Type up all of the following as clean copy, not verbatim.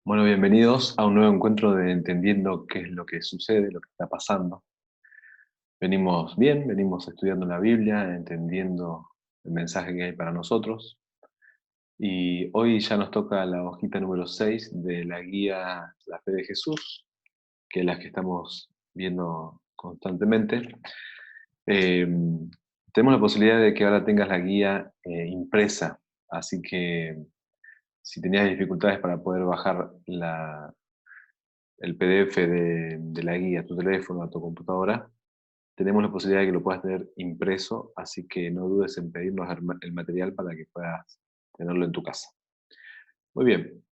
Bueno, bienvenidos a un nuevo encuentro de entendiendo qué es lo que sucede, lo que está pasando. Venimos bien, venimos estudiando la Biblia, entendiendo el mensaje que hay para nosotros. Y hoy ya nos toca la hojita número 6 de la guía La Fe de Jesús, que es la que estamos viendo constantemente. Eh, Tenemos la posibilidad de que ahora tengas la guía impresa, así que si tenías dificultades para poder bajar el PDF de la guía a tu teléfono, a tu computadora, tenemos la posibilidad de que lo puedas tener impreso, así que no dudes en pedirnos el material para que puedas tenerlo en tu casa. Muy bien,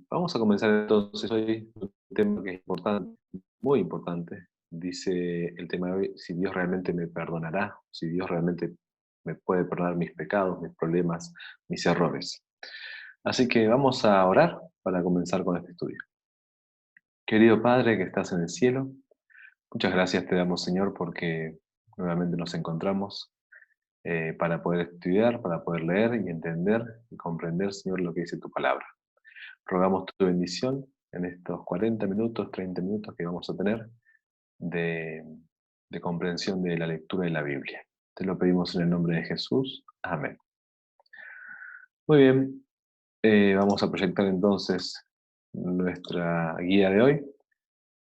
vamos a comenzar entonces hoy un tema que es importante, muy importante. Dice el tema de hoy, si Dios realmente me perdonará, si Dios realmente me puede perdonar mis pecados, mis problemas, mis errores. Así que vamos a orar para comenzar con este estudio. Querido Padre que estás en el cielo, muchas gracias te damos, Señor, porque nuevamente nos encontramos para poder estudiar, para poder leer y entender y comprender, Señor, lo que dice tu palabra. Rogamos tu bendición en estos 40 minutos, 30 minutos que vamos a tener de, de comprensión de la lectura de la Biblia. Te lo pedimos en el nombre de Jesús. Amén. Muy bien, vamos a proyectar entonces nuestra guía de hoy,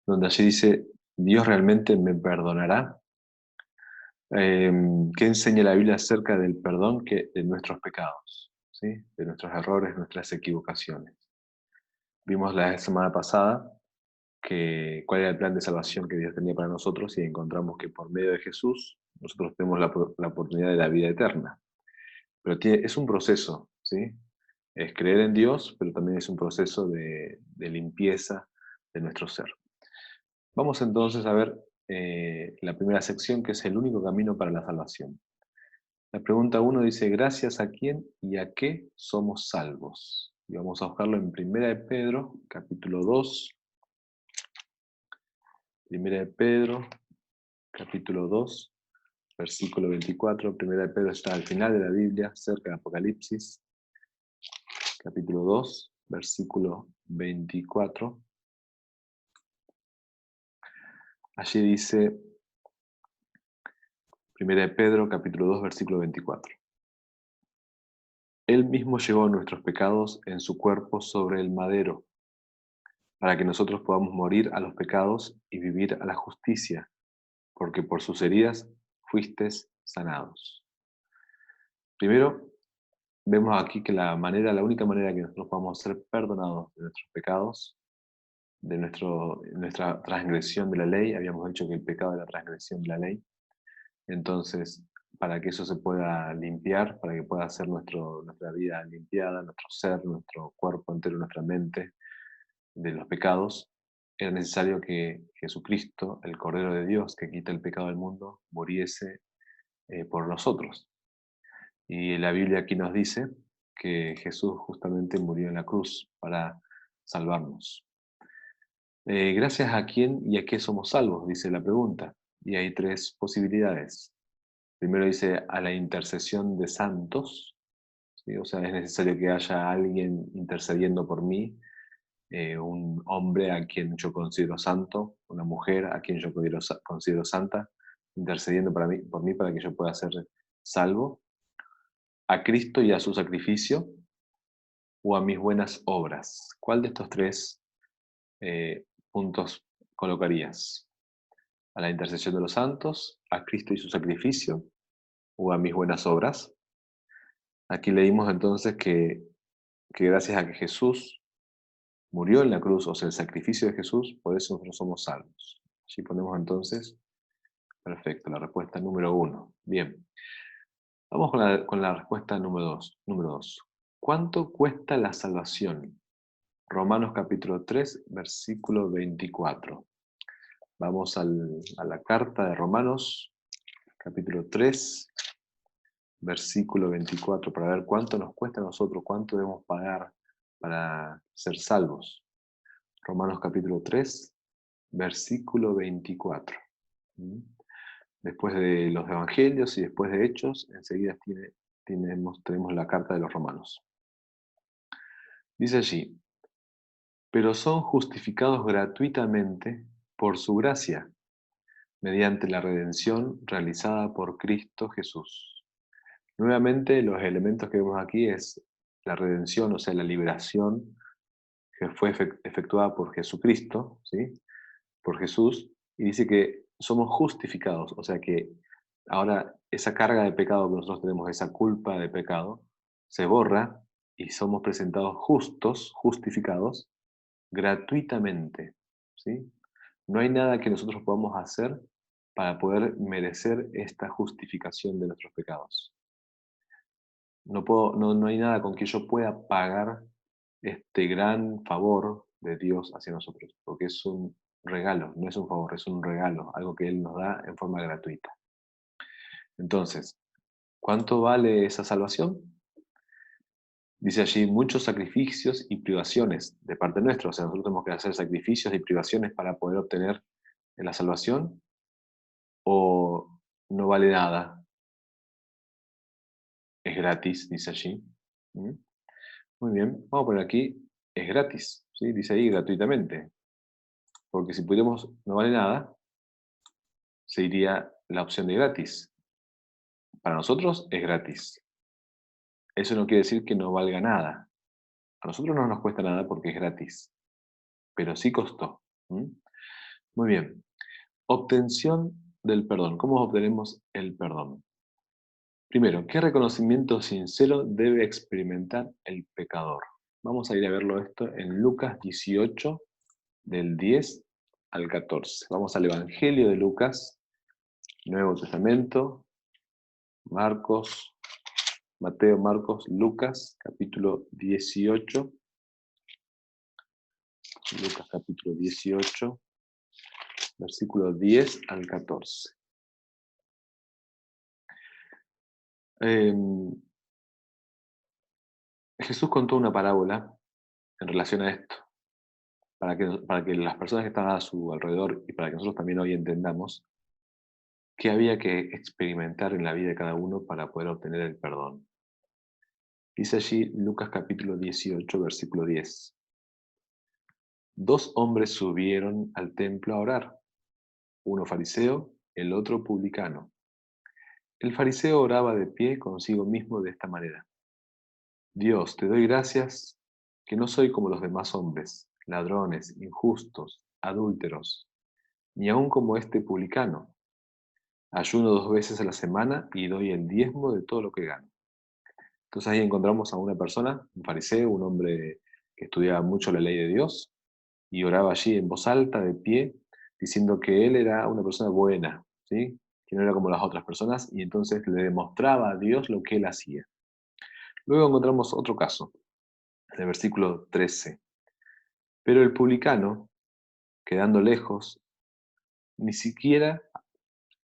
donde allí dice, Dios realmente me perdonará. ¿Qué enseña la Biblia acerca del perdón de nuestros pecados? ¿Sí? De nuestros errores, nuestras equivocaciones. Vimos la semana pasada cuál era el plan de salvación que Dios tenía para nosotros y encontramos que por medio de Jesús nosotros tenemos la oportunidad de la vida eterna. Pero es un proceso, ¿sí? Es creer en Dios, pero también es un proceso de limpieza de nuestro ser. Vamos entonces a ver la primera sección, que es el único camino para la salvación. La pregunta uno dice, ¿gracias a quién y a qué somos salvos? Y vamos a buscarlo en Primera de Pedro, capítulo 2. Primera de Pedro, capítulo 2, versículo 24. Primera de Pedro está al final de la Biblia, cerca de Apocalipsis, capítulo 2, versículo 24. Allí dice, Primera de Pedro, capítulo 2, versículo 24. Él mismo llevó nuestros pecados en su cuerpo sobre el madero, para que nosotros podamos morir a los pecados y vivir a la justicia, porque por sus heridas fuisteis sanados. Primero, vemos aquí que la única manera que nosotros podamos ser perdonados de nuestros pecados, nuestra transgresión de la ley, habíamos dicho que el pecado es la transgresión de la ley, entonces, para que eso se pueda limpiar, para que pueda ser nuestra vida limpiada, nuestro ser, nuestro cuerpo entero, nuestra mente, de los pecados, era necesario que Jesucristo, el Cordero de Dios que quita el pecado del mundo, muriese por nosotros. Y la Biblia aquí nos dice que Jesús justamente murió en la cruz para salvarnos. ¿Gracias a quién y a qué somos salvos? Dice la pregunta. Y hay tres posibilidades. Primero dice a la intercesión de santos, ¿sí? O sea, es necesario que haya alguien intercediendo por mí, un hombre a quien yo considero santo, una mujer a quien yo considero santa, intercediendo por mí para que yo pueda ser salvo, a Cristo y a su sacrificio, o a mis buenas obras. ¿Cuál de estos tres puntos colocarías? ¿A la intercesión de los santos, a Cristo y su sacrificio, o a mis buenas obras? Aquí leímos entonces que gracias a que Jesús murió en la cruz, o sea, el sacrificio de Jesús, por eso nosotros somos salvos. Allí ponemos entonces, perfecto, la respuesta número uno. Bien, vamos con la respuesta número dos. Número dos. ¿Cuánto cuesta la salvación? Romanos capítulo 3, versículo 24. Vamos a la carta de Romanos, capítulo 3, versículo 24, para ver cuánto nos cuesta a nosotros, cuánto debemos pagar para ser salvos. Romanos capítulo 3, versículo 24. ¿Mm? Después de los evangelios y después de Hechos, enseguida tenemos la carta de los Romanos. Dice allí, pero son justificados gratuitamente por su gracia, mediante la redención realizada por Cristo Jesús. Nuevamente, los elementos que vemos aquí es la redención, o sea, la liberación que fue efectuada por Jesucristo, ¿sí? Por Jesús, y dice que somos justificados, o sea que ahora esa carga de pecado que nosotros tenemos, esa culpa de pecado, se borra y somos presentados justos, justificados, gratuitamente, ¿sí? No hay nada que nosotros podamos hacer para poder merecer esta justificación de nuestros pecados. No hay nada con que yo pueda pagar este gran favor de Dios hacia nosotros, porque es un regalo, no es un favor, es un regalo, algo que Él nos da en forma gratuita. Entonces, ¿cuánto vale esa salvación? Dice allí muchos sacrificios y privaciones de parte nuestra, o sea, nosotros tenemos que hacer sacrificios y privaciones para poder obtener la salvación, o no vale nada, es gratis, dice allí. ¿Mm? Muy bien, vamos a poner aquí, es gratis, ¿sí? Dice ahí gratuitamente, porque si pudiéramos no vale nada, se iría la opción de gratis. Para nosotros es gratis. Eso no quiere decir que no valga nada. A nosotros no nos cuesta nada porque es gratis, pero sí costó. ¿Mm? Muy bien. Obtención del perdón. ¿Cómo obtenemos el perdón? Primero, ¿qué reconocimiento sincero debe experimentar el pecador? Vamos a ir a verlo esto en Lucas 18, del 10 al 14. Vamos al Evangelio de Lucas, Nuevo Testamento, Marcos, Mateo, Marcos, Lucas, capítulo 18. Lucas capítulo 18, versículo 10 al 14. Em, Jesús contó una parábola en relación a esto, para que las personas que están a su alrededor y para que nosotros también hoy entendamos qué había que experimentar en la vida de cada uno para poder obtener el perdón. Dice allí Lucas capítulo 18, versículo 10. Dos hombres subieron al templo a orar, uno fariseo, el otro publicano. El fariseo oraba de pie consigo mismo de esta manera: Dios, te doy gracias que no soy como los demás hombres, ladrones, injustos, adúlteros, ni aun como este publicano. Ayuno 2 veces a la semana y doy el diezmo de todo lo que gano. Entonces ahí encontramos a una persona, un fariseo, un hombre que estudiaba mucho la ley de Dios y oraba allí en voz alta, de pie, diciendo que él era una persona buena, ¿sí? Que no era como las otras personas, y entonces le demostraba a Dios lo que él hacía. Luego encontramos otro caso, en el versículo 13. Pero el publicano, quedando lejos, ni siquiera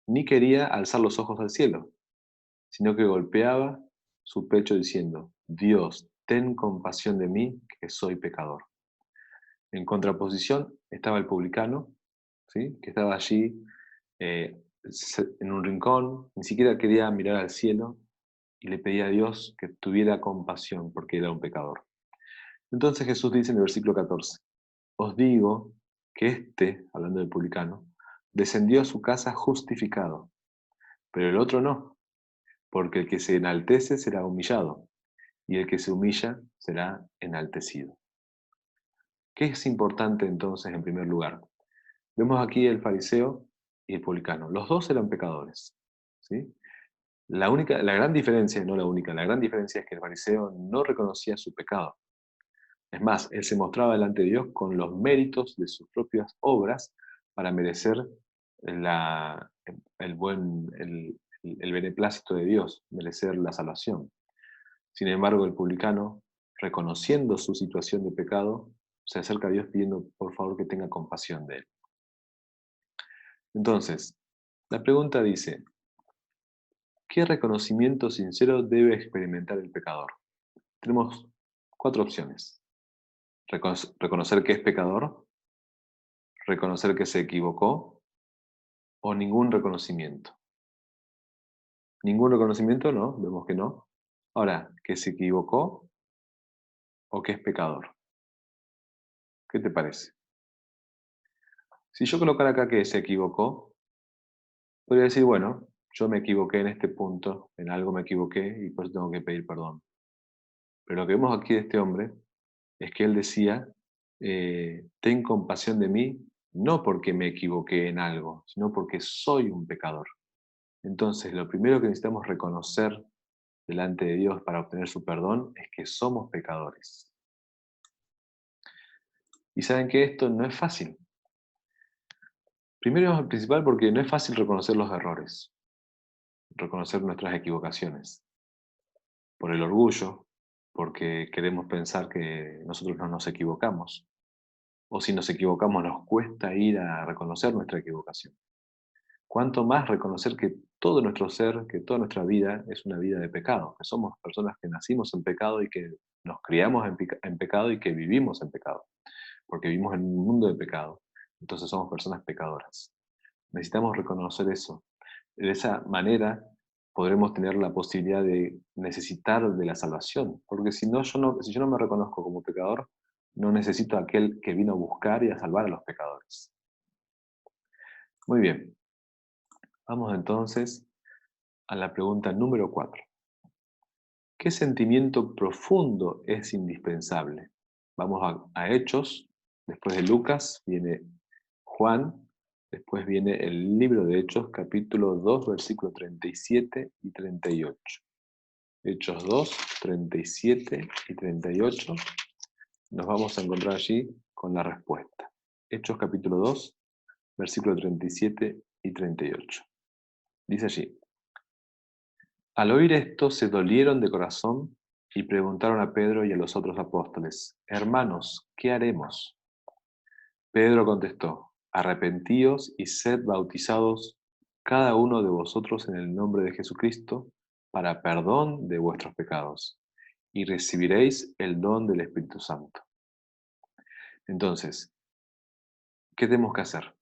ni quería alzar los ojos al cielo, sino que golpeaba su pecho diciendo: Dios, ten compasión de mí, que soy pecador. En contraposición estaba el publicano, ¿sí? Que estaba allí en un rincón, ni siquiera quería mirar al cielo y le pedía a Dios que tuviera compasión porque era un pecador. Entonces Jesús dice en el versículo 14: Os digo que éste, hablando del publicano, descendió a su casa justificado, pero el otro no, porque el que se enaltece será humillado, y el que se humilla será enaltecido. ¿Qué es importante entonces en primer lugar? Vemos aquí el fariseo y el publicano. Los dos eran pecadores, ¿sí? La gran diferencia, no la única, la gran diferencia es que el fariseo no reconocía su pecado. Es más, él se mostraba delante de Dios con los méritos de sus propias obras para merecer la, el buen, el beneplácito de Dios, merecer la salvación. Sin embargo, el publicano, reconociendo su situación de pecado, se acerca a Dios pidiendo por favor que tenga compasión de él. Entonces, la pregunta dice: ¿qué reconocimiento sincero debe experimentar el pecador? Tenemos 4 opciones. Reconocer que es pecador, reconocer que se equivocó, o ningún reconocimiento. Ningún reconocimiento, no, vemos que no. Ahora, que se equivocó o que es pecador. ¿Qué te parece? Si yo colocara acá que se equivocó, podría decir, bueno, yo me equivoqué en este punto, en algo me equivoqué y por eso tengo que pedir perdón. Pero lo que vemos aquí de este hombre es que él decía, ten compasión de mí, no porque me equivoqué en algo, sino porque soy un pecador. Entonces, lo primero que necesitamos reconocer delante de Dios para obtener su perdón es que somos pecadores. Y saben que esto no es fácil. Primero y principal porque no es fácil reconocer los errores, reconocer nuestras equivocaciones. Por el orgullo, porque queremos pensar que nosotros no nos equivocamos. O si nos equivocamos nos cuesta ir a reconocer nuestra equivocación. Cuanto más reconocer que todo nuestro ser, que toda nuestra vida es una vida de pecado, que somos personas que nacimos en pecado y que nos criamos en pecado y que vivimos en pecado, porque vivimos en un mundo de pecado. Entonces somos personas pecadoras. Necesitamos reconocer eso. De esa manera podremos tener la posibilidad de necesitar de la salvación, porque si no, si yo no me reconozco como pecador, no necesito a aquel que vino a buscar y a salvar a los pecadores. Muy bien, vamos entonces a la pregunta número 4. ¿Qué sentimiento profundo es indispensable? Vamos a Hechos, después de Lucas viene Juan, después viene el libro de Hechos, capítulo 2, versículos 37 y 38. Hechos 2, 37 y 38. Nos vamos a encontrar allí con la respuesta. Hechos capítulo 2, versículos 37 y 38. Dice allí: Al oír esto se dolieron de corazón y preguntaron a Pedro y a los otros apóstoles: Hermanos, ¿qué haremos? Pedro contestó: Arrepentíos y sed bautizados cada uno de vosotros en el nombre de Jesucristo para perdón de vuestros pecados, y recibiréis el don del Espíritu Santo. Entonces, ¿qué tenemos que hacer?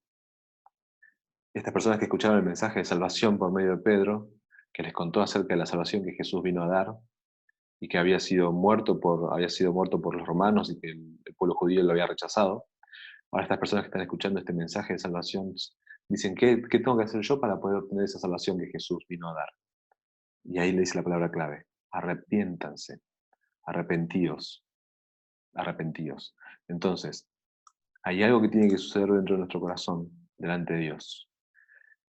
Estas personas que escucharon el mensaje de salvación por medio de Pedro, que les contó acerca de la salvación que Jesús vino a dar, y que había sido muerto por los romanos y que el pueblo judío lo había rechazado. Ahora estas personas que están escuchando este mensaje de salvación dicen, ¿qué tengo que hacer yo para poder obtener esa salvación que Jesús vino a dar? Y ahí le dice la palabra clave: arrepiéntanse, arrepentíos, arrepentíos. Entonces, hay algo que tiene que suceder dentro de nuestro corazón, delante de Dios.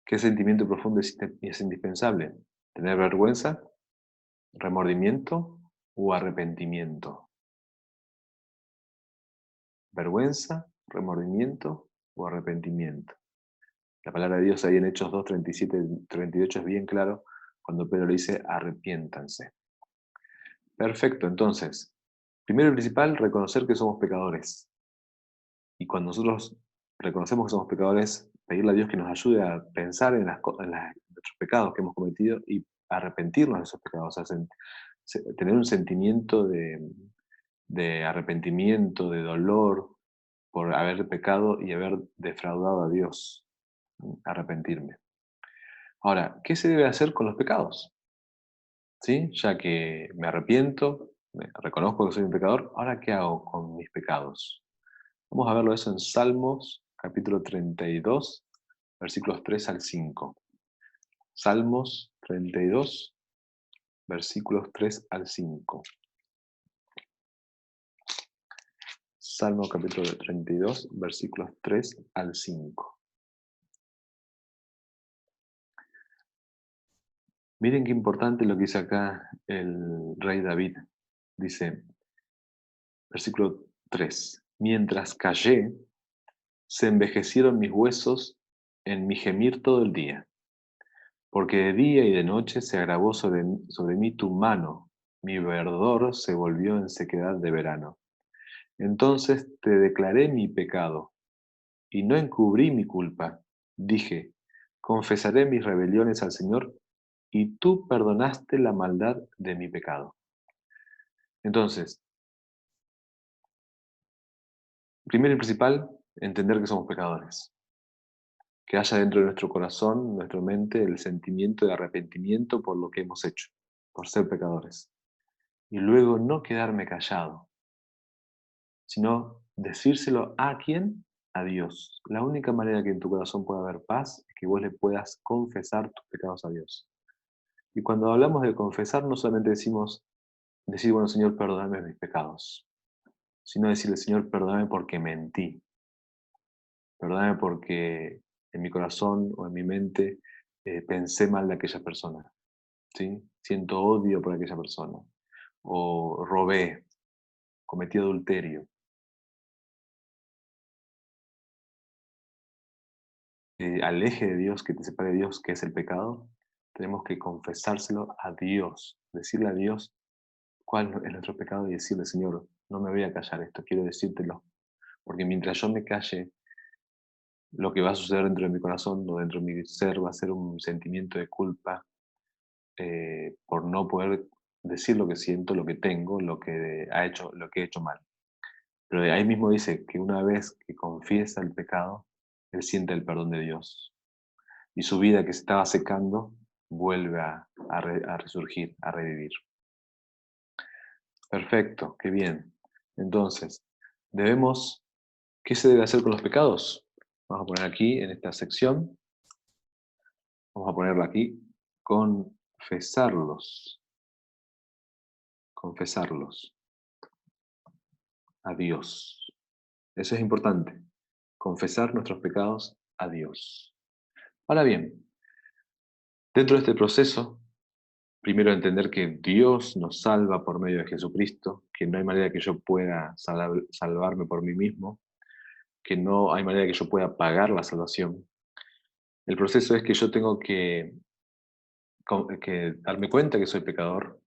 ¿Qué sentimiento profundo es indispensable? ¿Tener vergüenza, remordimiento o arrepentimiento? ¿Vergüenza, remordimiento o arrepentimiento? La palabra de Dios ahí en Hechos 2, 37 y 38 es bien claro cuando Pedro le dice arrepiéntanse. Perfecto, entonces, primero y principal, reconocer que somos pecadores. Y cuando nosotros reconocemos que somos pecadores, pedirle a Dios que nos ayude a pensar en nuestros pecados que hemos cometido y arrepentirnos de esos pecados, o sea, tener un sentimiento de arrepentimiento, de dolor por haber pecado y haber defraudado a Dios, arrepentirme. Ahora, ¿qué se debe hacer con los pecados? ¿Sí? Ya que me arrepiento, reconozco que soy un pecador, ¿ahora qué hago con mis pecados? Vamos a verlo eso en Salmos, capítulo 32, versículos 3 al 5. Salmos 32, versículos 3 al 5. Salmo capítulo 32, versículos 3 al 5. Miren qué importante lo que dice acá el rey David. Dice, versículo 3: Mientras callé, se envejecieron mis huesos en mi gemir todo el día, porque de día y de noche se agravó sobre mí tu mano, mi verdor se volvió en sequedad de verano. Entonces te declaré mi pecado, y no encubrí mi culpa. Dije, confesaré mis rebeliones al Señor, y tú perdonaste la maldad de mi pecado. Entonces, primero y principal, entender que somos pecadores. Que haya dentro de nuestro corazón, nuestra mente, el sentimiento de arrepentimiento por lo que hemos hecho, por ser pecadores. Y luego no quedarme callado, sino Decírselo a quién, a Dios. La única manera que en tu corazón pueda haber paz es que vos le puedas confesar tus pecados a Dios. Y cuando hablamos de confesar, no solamente decir, bueno, Señor, perdóname mis pecados, sino decirle, Señor, perdóname porque mentí, perdóname porque en mi corazón o en mi mente pensé mal de aquella persona, ¿sí? Siento odio por aquella persona, o robé, cometí adulterio. Al eje de Dios, que te separe de Dios, que es el pecado, tenemos que confesárselo a Dios, decirle a Dios cuál es nuestro pecado y decirle, Señor, no me voy a callar esto, quiero decírtelo, porque mientras yo me calle, lo que va a suceder dentro de mi corazón o dentro de mi ser va a ser un sentimiento de culpa por no poder decir lo que siento, lo que tengo, lo que he hecho mal. Pero de ahí mismo dice que una vez que confiesa el pecado, él siente el perdón de Dios. Y su vida que se estaba secando vuelve a resurgir, a revivir. Perfecto, qué bien. Entonces, ¿qué se debe hacer con los pecados? Vamos a poner aquí en esta sección, vamos a ponerlo aquí, confesarlos, confesarlos a Dios. Eso es importante, confesar nuestros pecados a Dios. Ahora bien, dentro de este proceso, primero entender que Dios nos salva por medio de Jesucristo, que no hay manera que yo pueda salvarme por mí mismo, que no hay manera que yo pueda pagar la salvación. El proceso es que yo tengo que darme cuenta que soy pecador,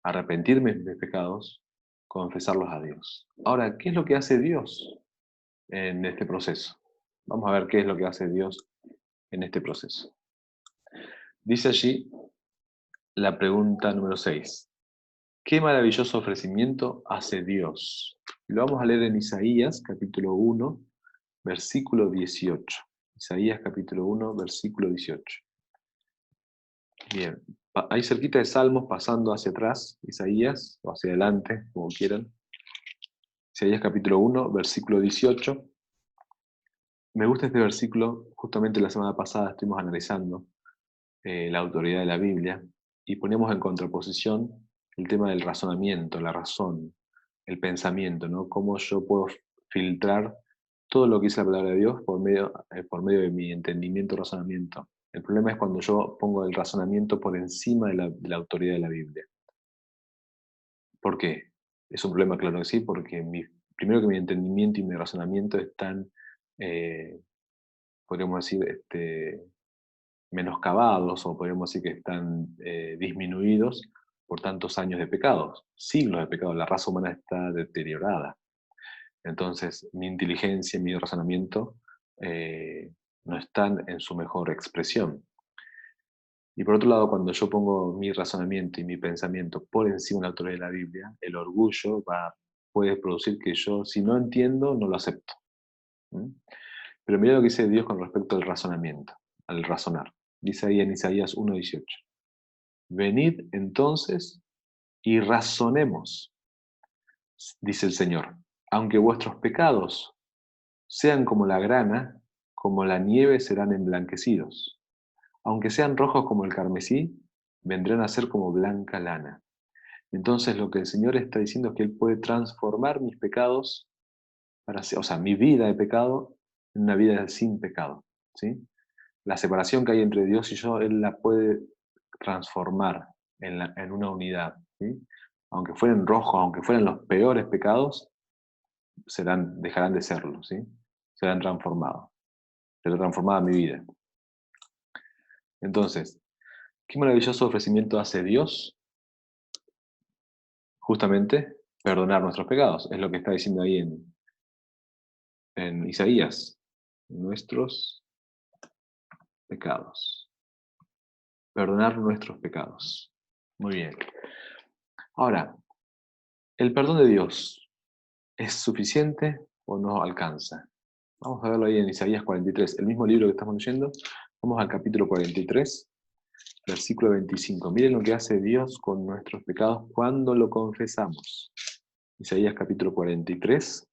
arrepentirme de mis pecados, confesarlos a Dios. Ahora, ¿qué es lo que hace Dios en este proceso? Vamos a ver qué es lo que hace Dios en este proceso. Dice allí la pregunta número 6. Qué maravilloso ofrecimiento hace Dios. Lo vamos a leer en Isaías, capítulo 1, versículo 18. Isaías, capítulo 1, versículo 18. Bien, ahí cerquita de Salmos, pasando hacia atrás, Isaías, o hacia adelante, como quieran. Isaías, capítulo 1, versículo 18. Me gusta este versículo, justamente la semana pasada estuvimos analizando la autoridad de la Biblia y ponemos en contraposición el tema del razonamiento, la razón, el pensamiento, ¿no? Cómo yo puedo filtrar todo lo que dice la palabra de Dios por medio de mi entendimiento y razonamiento. El problema es cuando yo pongo el razonamiento por encima de la autoridad de la Biblia. ¿Por qué? Es un problema, claro que sí, porque primero que mi entendimiento y mi razonamiento están, eh, podríamos decir, menoscabados, o podríamos decir que están disminuidos por tantos años de pecados, siglos de pecados. La raza humana está deteriorada. Entonces, mi inteligencia y mi razonamiento no están en su mejor expresión. Y por otro lado, cuando yo pongo mi razonamiento y mi pensamiento por encima de la autoridad de la Biblia, el orgullo puede producir que yo, si no entiendo, no lo acepto. ¿Mm? Pero mira lo que dice Dios con respecto al razonamiento, al razonar. Dice ahí en Isaías 1:18. Venid entonces y razonemos, dice el Señor. Aunque vuestros pecados sean como la grana, como la nieve serán emblanquecidos. Aunque sean rojos como el carmesí, vendrán a ser como blanca lana. Entonces lo que el Señor está diciendo es que Él puede transformar mis pecados, o sea, mi vida de pecado, en una vida sin pecado. ¿Sí? La separación que hay entre Dios y yo, Él la puede transformar en una unidad. ¿Sí? Aunque fueran rojos, aunque fueran los peores pecados, dejarán de serlo. ¿Sí? Serán transformados. Será transformada mi vida. Entonces, qué maravilloso ofrecimiento hace Dios, justamente perdonar nuestros pecados. Es lo que está diciendo ahí en Isaías. Nuestros pecados. Perdonar nuestros pecados. Muy bien. Ahora, ¿el perdón de Dios es suficiente o no alcanza? Vamos a verlo ahí en Isaías 43, el mismo libro que estamos leyendo. Vamos al capítulo 43, versículo 25. Miren lo que hace Dios con nuestros pecados cuando lo confesamos. Isaías capítulo 43,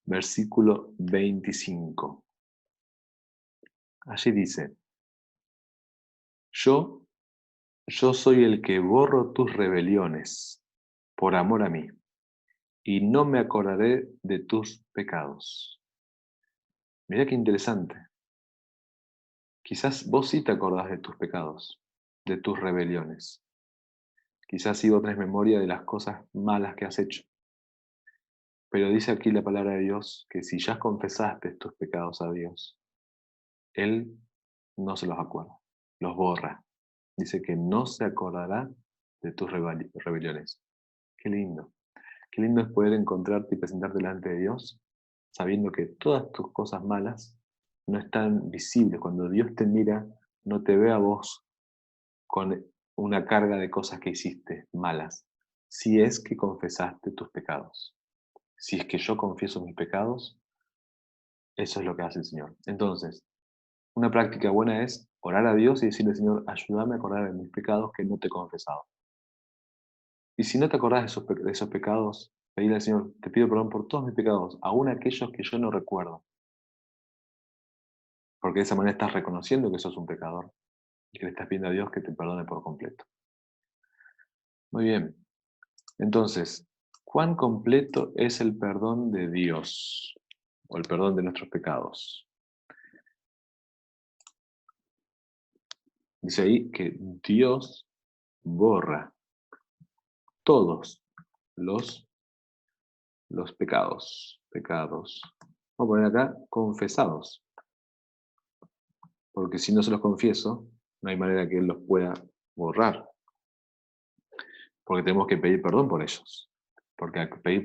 versículo 25. Allí dice, yo soy el que borro tus rebeliones por amor a mí, y no me acordaré de tus pecados. Mirá qué interesante. Quizás vos sí te acordás de tus pecados, de tus rebeliones. Quizás sí vos tenés memoria de las cosas malas que has hecho. Pero dice aquí la palabra de Dios que si ya confesaste tus pecados a Dios, Él no se los acuerda, los borra. Dice que no se acordará de tus rebeliones. Qué lindo. Qué lindo es poder encontrarte y presentarte delante de Dios, sabiendo que todas tus cosas malas no están visibles. Cuando Dios te mira, no te ve a vos con una carga de cosas que hiciste malas, si es que confesaste tus pecados. Si es que yo confieso mis pecados, eso es lo que hace el Señor. Entonces, una práctica buena es orar a Dios y decirle, Señor, ayúdame a acordar de mis pecados que no te he confesado. Y si no te acordás de esos pecados, pedirle al Señor, te pido perdón por todos mis pecados, aún aquellos que yo no recuerdo. Porque de esa manera estás reconociendo que sos un pecador y que le estás pidiendo a Dios que te perdone por completo. Muy bien. Entonces, ¿cuán completo es el perdón de Dios? O el perdón de nuestros pecados. Dice ahí que Dios borra todos los pecados. Pecados. Vamos a poner acá confesados. Porque si no se los confieso, no hay manera que Él los pueda borrar. Porque tenemos que pedir perdón por ellos. Porque al pedir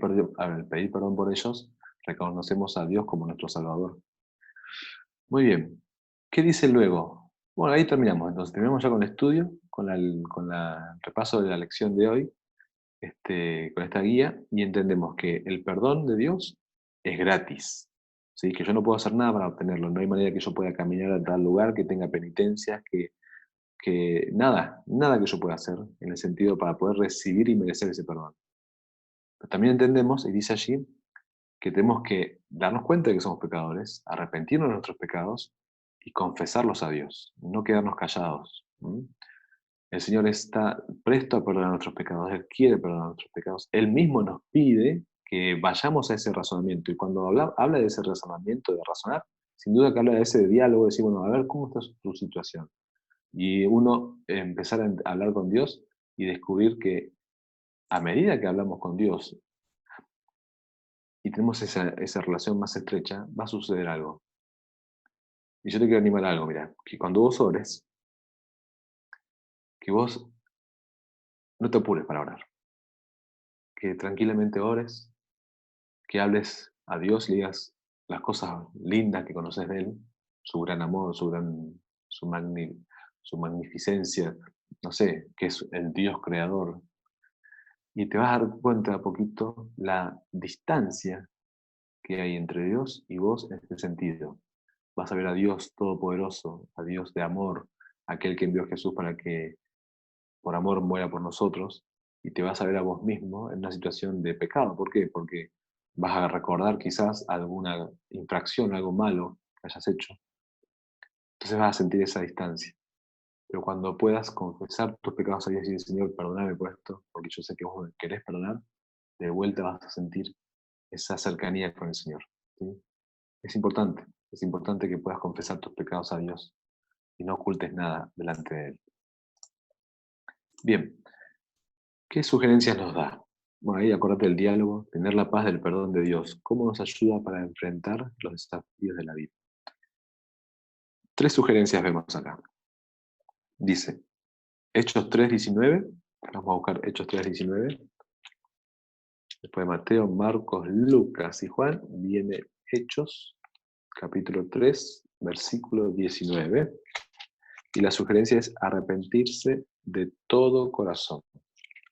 perdón por ellos, reconocemos a Dios como nuestro Salvador. Muy bien. ¿Qué dice luego? Bueno, ahí terminamos. Entonces, terminamos ya con el estudio, con el repaso de la lección de hoy, con esta guía, y entendemos que el perdón de Dios es gratis. ¿Sí? Que yo no puedo hacer nada para obtenerlo. No hay manera que yo pueda caminar a tal lugar, que tenga penitencias, que nada que yo pueda hacer en el sentido para poder recibir y merecer ese perdón. Pero también entendemos, y dice allí, que tenemos que darnos cuenta de que somos pecadores, arrepentirnos de nuestros pecados y confesarlos a Dios, no quedarnos callados. El Señor está presto a perdonar nuestros pecados, Él quiere perdonar nuestros pecados, Él mismo nos pide que vayamos a ese razonamiento, y cuando habla de ese razonamiento, de razonar, sin duda que habla de ese diálogo, de decir, bueno, a ver, ¿cómo está tu situación? Y uno empezar a hablar con Dios y descubrir que a medida que hablamos con Dios y tenemos esa relación más estrecha, va a suceder algo. Y yo te quiero animar a algo, mira, que cuando vos ores, que vos no te apures para orar, que tranquilamente ores, que hables a Dios, le digas las cosas lindas que conoces de Él, su gran amor, su magnificencia, no sé, que es el Dios creador. Y te vas a dar cuenta a poquito la distancia que hay entre Dios y vos en este sentido. Vas a ver a Dios todopoderoso, a Dios de amor, aquel que envió a Jesús para que por amor muera por nosotros, y te vas a ver a vos mismo en una situación de pecado. ¿Por qué? Porque vas a recordar quizás alguna infracción, algo malo que hayas hecho. Entonces vas a sentir esa distancia. Pero cuando puedas confesar tus pecados a Dios y decir, Señor, perdóname por esto, porque yo sé que vos me querés perdonar, de vuelta vas a sentir esa cercanía con el Señor. ¿Sí? Es importante que puedas confesar tus pecados a Dios y no ocultes nada delante de Él. Bien, ¿qué sugerencias nos da? Bueno, ahí acordate del diálogo, tener la paz del perdón de Dios. ¿Cómo nos ayuda para enfrentar los desafíos de la vida? 3 sugerencias vemos acá. Dice, Hechos 3:19, vamos a buscar Hechos 3:19. Después de Mateo, Marcos, Lucas y Juan, viene Hechos, capítulo 3, versículo 19. Y la sugerencia es arrepentirse de todo corazón.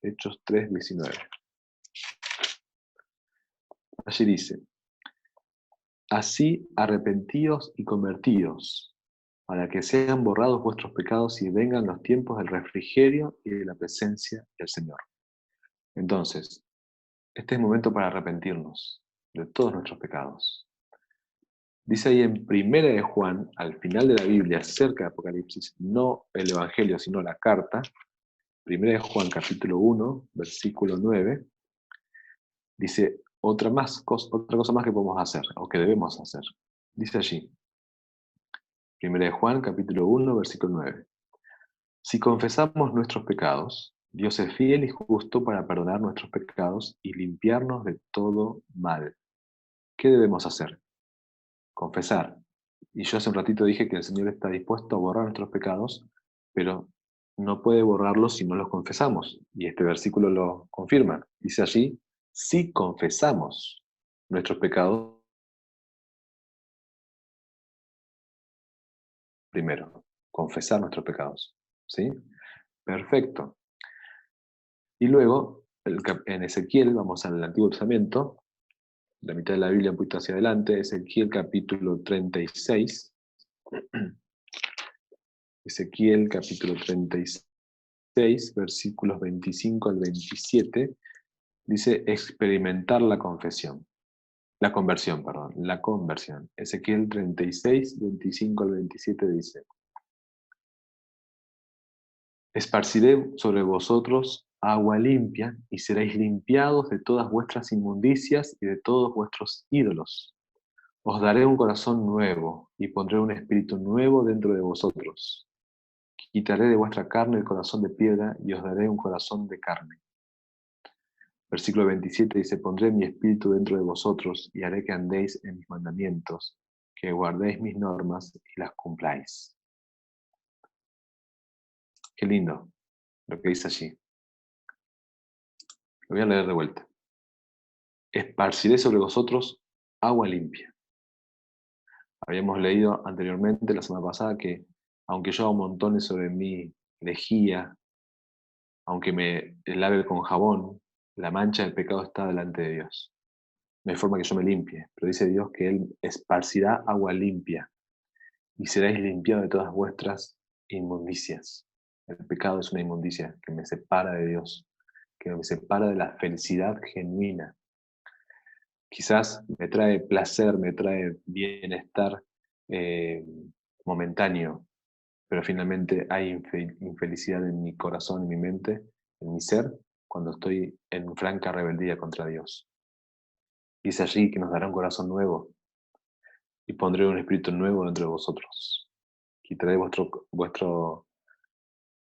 Hechos 3:19. Allí dice, así arrepentíos y convertíos, para que sean borrados vuestros pecados y vengan los tiempos del refrigerio y de la presencia del Señor. Entonces, este es el momento para arrepentirnos. de todos nuestros pecados. Dice ahí en Primera de Juan, al final de la Biblia, cerca de Apocalipsis, no el Evangelio, sino la carta, Primera de Juan capítulo 1, versículo 9, dice otra cosa más que podemos hacer, o que debemos hacer. Dice allí, Primera de Juan capítulo 1, versículo 9. Si confesamos nuestros pecados, Dios es fiel y justo para perdonar nuestros pecados y limpiarnos de todo mal. ¿Qué debemos hacer? Confesar. Y yo hace un ratito dije que el Señor está dispuesto a borrar nuestros pecados, pero no puede borrarlos si no los confesamos. Y este versículo lo confirma. Dice allí, si confesamos nuestros pecados, primero, confesar nuestros pecados. ¿Sí? Perfecto. Y luego, en Ezequiel, vamos al Antiguo Testamento, la mitad de la Biblia un poquito hacia adelante, Ezequiel capítulo 36. Ezequiel capítulo 36, versículos 25 al 27, dice experimentar la confesión. La conversión, perdón, la conversión. Ezequiel 36, 25 al 27 dice, esparciré sobre vosotros agua limpia y seréis limpiados de todas vuestras inmundicias y de todos vuestros ídolos. Os daré un corazón nuevo y pondré un espíritu nuevo dentro de vosotros. Quitaré de vuestra carne el corazón de piedra y os daré un corazón de carne. Versículo 27 dice, pondré mi espíritu dentro de vosotros y haré que andéis en mis mandamientos, que guardéis mis normas y las cumpláis. Qué lindo lo que dice allí. Lo voy a leer de vuelta. Esparciré sobre vosotros agua limpia. Habíamos leído anteriormente, la semana pasada, que aunque yo haga montones sobre mi lejía, aunque me lave con jabón, la mancha del pecado está delante de Dios. No hay forma que yo me limpie, pero dice Dios que Él esparcirá agua limpia y seréis limpiados de todas vuestras inmundicias. El pecado es una inmundicia que me separa de Dios, que me separa de la felicidad genuina. Quizás me trae placer, me trae bienestar eh, momentáneo, pero finalmente hay infelicidad en mi corazón, en mi mente, en mi ser, cuando estoy en franca rebeldía contra Dios. Dice allí que nos dará un corazón nuevo y pondré un espíritu nuevo dentro de vosotros. Quitaré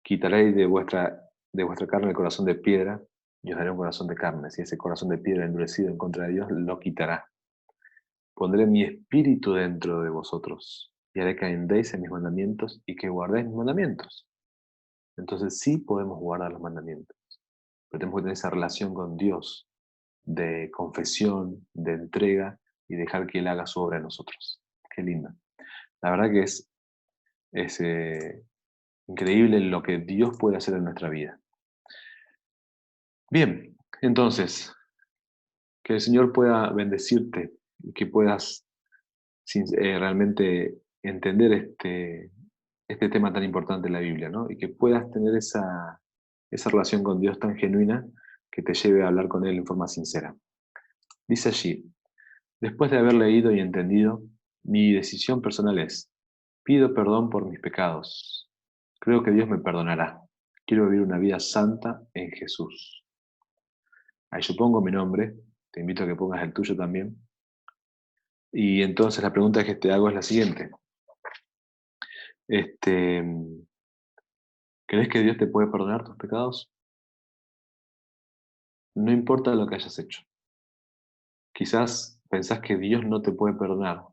quitaré de vuestra carne el corazón de piedra y os daré un corazón de carne. Si ese corazón de piedra endurecido en contra de Dios, lo quitará. Pondré mi espíritu dentro de vosotros y haré que andéis en mis mandamientos y que guardéis mis mandamientos. Entonces sí podemos guardar los mandamientos, pero tenemos que tener esa relación con Dios de confesión, de entrega y dejar que Él haga su obra en nosotros. Qué lindo. La verdad que es increíble lo que Dios puede hacer en nuestra vida. Bien, entonces, que el Señor pueda bendecirte y que puedas realmente entender este tema tan importante de la Biblia, ¿no? Y que puedas tener esa relación con Dios tan genuina que te lleve a hablar con Él en forma sincera. Dice allí, después de haber leído y entendido, mi decisión personal es, pido perdón por mis pecados. Creo que Dios me perdonará. Quiero vivir una vida santa en Jesús. Ahí yo pongo mi nombre, te invito a que pongas el tuyo también. Y entonces la pregunta que te hago es la siguiente. Este, ¿Crees que Dios te puede perdonar tus pecados? No importa lo que hayas hecho. Quizás pensás que Dios no te puede perdonar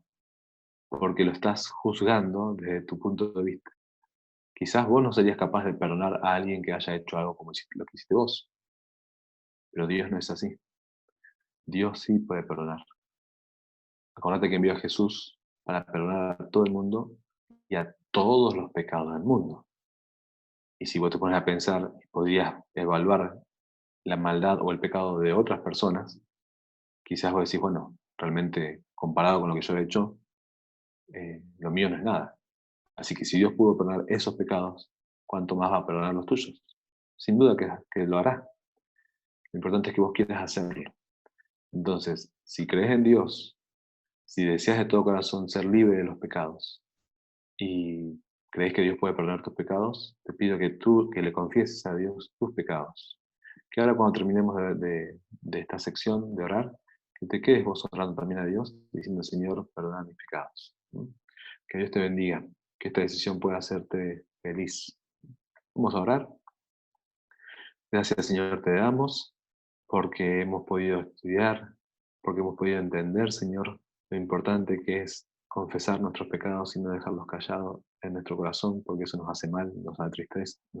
porque lo estás juzgando desde tu punto de vista. Quizás vos no serías capaz de perdonar a alguien que haya hecho algo como lo que hiciste vos. Pero Dios no es así. Dios sí puede perdonar. Acordate que envió a Jesús para perdonar a todo el mundo y a todos los pecados del mundo. Y si vos te pones a pensar, podrías evaluar la maldad o el pecado de otras personas, quizás vos decís, bueno, realmente comparado con lo que yo he hecho, lo mío no es nada. Así que si Dios pudo perdonar esos pecados, ¿cuánto más va a perdonar los tuyos? Sin duda que lo hará. Lo importante es que vos quieras hacerlo. Entonces, si crees en Dios, si deseas de todo corazón ser libre de los pecados y crees que Dios puede perdonar tus pecados, te pido que tú, que le confieses a Dios tus pecados. Que ahora cuando terminemos de esta sección de orar, que te quedes vos orando también a Dios, diciendo, Señor, perdona mis pecados. ¿No? Que Dios te bendiga, que esta decisión pueda hacerte feliz. Vamos a orar. Gracias, Señor, te damos porque hemos podido estudiar, porque hemos podido entender, Señor, lo importante que es confesar nuestros pecados y no dejarlos callados en nuestro corazón, porque eso nos hace mal, nos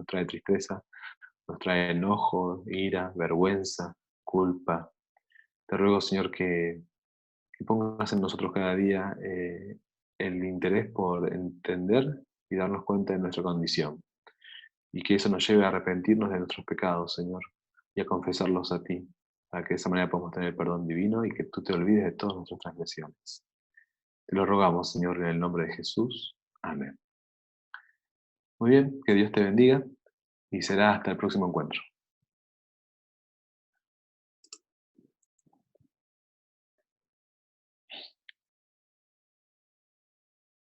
trae tristeza, nos trae enojo, ira, vergüenza, culpa. Te ruego, Señor, que pongas en nosotros cada día el interés por entender y darnos cuenta de nuestra condición. Y que eso nos lleve a arrepentirnos de nuestros pecados, Señor, y a confesarlos a ti, para que de esa manera podamos tener el perdón divino y que tú te olvides de todas nuestras transgresiones. Te lo rogamos, Señor, en el nombre de Jesús. Amén. Muy bien, que Dios te bendiga y será hasta el próximo encuentro.